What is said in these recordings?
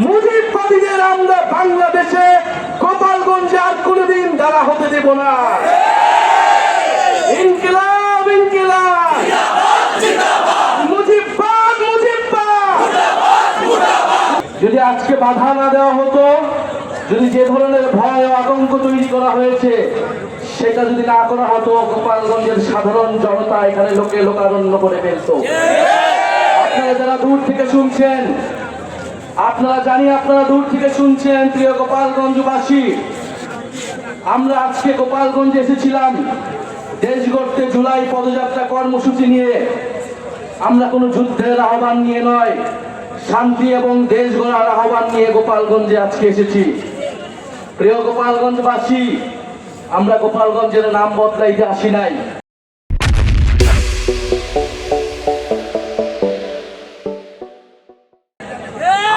মুজিববাদীদের আমরা বাংলাদেশে গোপালগঞ্জে আর কোনোদিন দাঁড়া হতে দেব না। ইনকিলাব ইনকিলাব, মুজিববাদ মুজিববাদ। যদি আজকে বাধা না দেওয়া হতো, যদি যে ধরনের ভয় ও আতঙ্ক তৈরি করা হয়েছে সেটা যদি না করা হতো, গোপালগঞ্জের সাধারণ জনতা এখানে লোকারণ্য করে ফেলত। আপনারা যারা দূর থেকে শুনছেন, আপনারা দূর থেকে শুনছেন, প্রিয় গোপালগঞ্জবাসী, আমরা আজকে গোপালগঞ্জে এসেছিলাম দেশ গড়তে জুলাই পদযাত্রা কর্মসূচি নিয়ে। আমরা কোনো যুদ্ধের আহ্বান নিয়ে নয়, শান্তি এবং দেশ গড়ার আহ্বান নিয়ে গোপালগঞ্জে আজকে এসেছি। প্রিয় গোপালগঞ্জবাসী, আমরা গোপালগঞ্জের নাম বদলাইতে আসি নাই।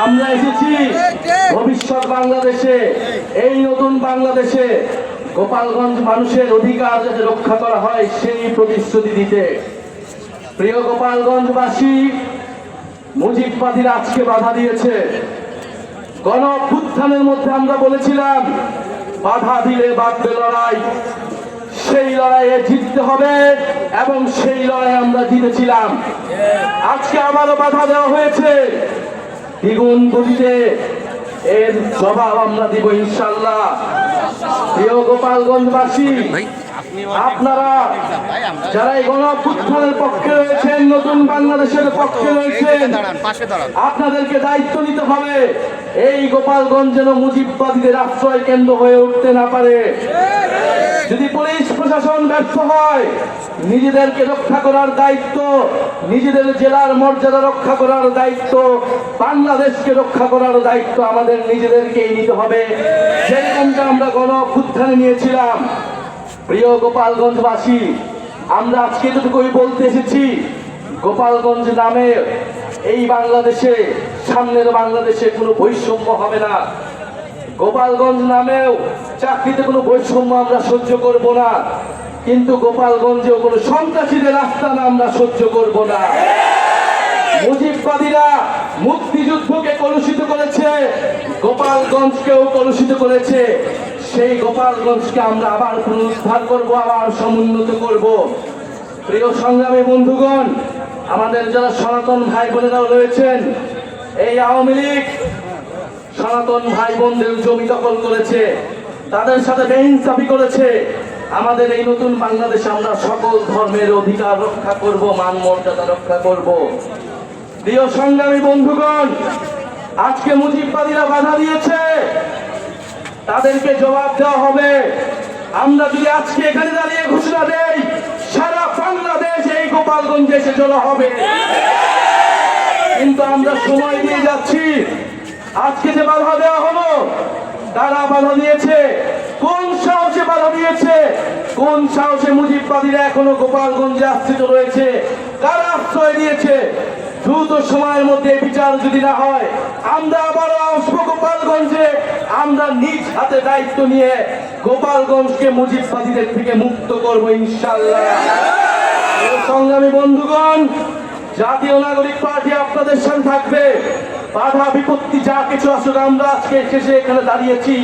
আমরা এসেছি ভবিষ্যৎ বাংলাদেশে, এই নতুন বাংলাদেশে গোপালগঞ্জ মানুষের অধিকার যাতে রক্ষা করা হয় সেই প্রতিশ্রুতি দিতে। প্রিয় গোপালগঞ্জবাসী, মুজিববাদীরা আজকে বাধা দিয়েছে। গণ অভ্যুত্থানের মধ্যে আমরা বলেছিলাম বাধা দিলে বাঁধবে লড়াই, সেই লড়াইয়ে জিততে হবে এবং সেই লড়াই আমরা জিতেছিলাম। আজকে আবারও বাধা দেওয়া হয়েছে, দ্বিগুণ গতিতে এর জবাব আমরা দিব ইনশাআল্লাহ। প্রিয় গোপালগঞ্জবাসী, আপনারা যারা এই গণ অভ্যুত্থানের পক্ষে রয়েছেন, নতুন বাংলাদেশের পক্ষে রয়েছেন, আপনাদেরকে দায়িত্ব নিতে হবে এই গোপালগঞ্জ যেন মুজিববাদীদের আশ্রয় কেন্দ্র হয়ে উঠতে না পারে। যদি পুলিশ প্রশাসন ব্যর্থ হয়, নিজেদেরকে রক্ষা করার দায়িত্ব, নিজেদের জেলার মর্যাদা রক্ষা করার দায়িত্ব, বাংলাদেশকে রক্ষা করার দায়িত্ব আমাদের নিজেদেরকেই নিতে হবে, যেরকমটা আমরা গণ অভ্যুত্থানে নিয়েছিলাম। প্রিয় গোপালগঞ্জবাসী, আমরা আজকে এতটুকুই বলতে এসেছি, গোপালগঞ্জ নামে এই বাংলাদেশে, সামনের বাংলাদেশে কোনো বৈষম্য হবে না। গোপালগঞ্জ নামেও চাকরিতে কোনো বৈষম্য আমরা সহ্য করব না, কিন্তু গোপালগঞ্জেও কোনো সন্ত্রাসীদের আস্তানা আমরা সহ্য করব না। মুজিববাদীরা মুক্তিযুদ্ধকে কলুষিত করেছে, গোপালগঞ্জকেও কলুষিত করেছে। সেই গোপালগঞ্জকে আমরা আবার পুনরুদ্ধার করব, আবার সমুন্নত করব। প্রিয় সংগ্রামী বন্ধুগণ, আমাদের যারা সনাতন ভাই বোনেরাও রয়েছেন, এই আওয়ামী লীগ সনাতন ভাই বোনদের জমি দখল করেছে, তাদের সাথে বেইনসাফি করেছে। আমাদের এই নতুন বাংলাদেশে আমরা সকল ধর্মের অধিকার রক্ষা করব, মান মর্যাদা রক্ষা করব। প্রিয় সংগ্রামী বন্ধুগণ, আজকে মুজিববাদীরা বাধা দিয়েছে, তাদেরকে জবাব দেওয়া হবে। আমরা যদি আজকে এখানে দাঁড়িয়ে ঘোষণা দেই, সারা বাংলাদেশ এই গোপালগঞ্জে এসে জড়ো হবে। কিন্তু আমরা সময় দিয়ে যাচ্ছি। আজকে যে বাধা দেওয়া হলো, তারা বাধা দিয়েছে, কোন সাহসে বাধা দিয়েছে? কোন সাহসে মুজিববাদীরা এখনো গোপালগঞ্জে আশ্রিত রয়েছে? কারা আশ্রয় দিয়েছে? দ্রুত সময়ের মধ্যে বিচার যদি না হয়, আমরা আবারও আসবো গোপালগঞ্জে। আমরা নিজ হাতে দায়িত্ব নিয়ে গোপালগঞ্জকে মুজিববাদীদের থেকে মুক্ত করবো ইনশাআল্লাহ। সংগ্রামী বন্ধুগণ, জাতীয় নাগরিক পার্টি আপনাদের সাথে থাকবে। বাধা বিপত্তি যা কিছু আসুক, আমরা আজকে শেষে এখানে দাঁড়িয়েছি,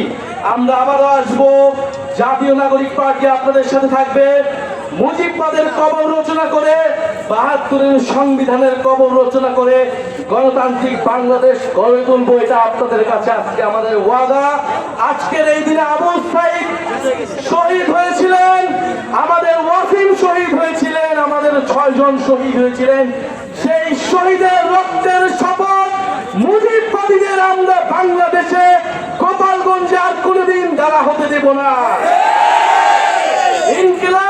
আমরা আবারও আসবো। জাতীয় নাগরিক পার্টি আপনাদের সাথে থাকবে। মুজিববাদের কবর রচনা করে, ৭২-এর সংবিধানের কবর রচনা করে গণতান্ত্রিক বাংলাদেশ গড়ে তুলবো, এটা আপনাদের কাছে আজকে আমাদের ওয়াদা। আজকের এই দিনে আবু সাঈদ শহীদ হয়েছিলেন, আমাদের ওয়াসিম শহীদ হয়েছিলেন, আমাদের ৬ জন শহীদ হয়েছিলেন। সেই শহীদের রক্তের শপথ মুজিববাদীদের আমরা বাংলাদেশে গোপালগঞ্জে আর কোনোদিন দাঁড়া হতে দেব না। ইনকিলাব।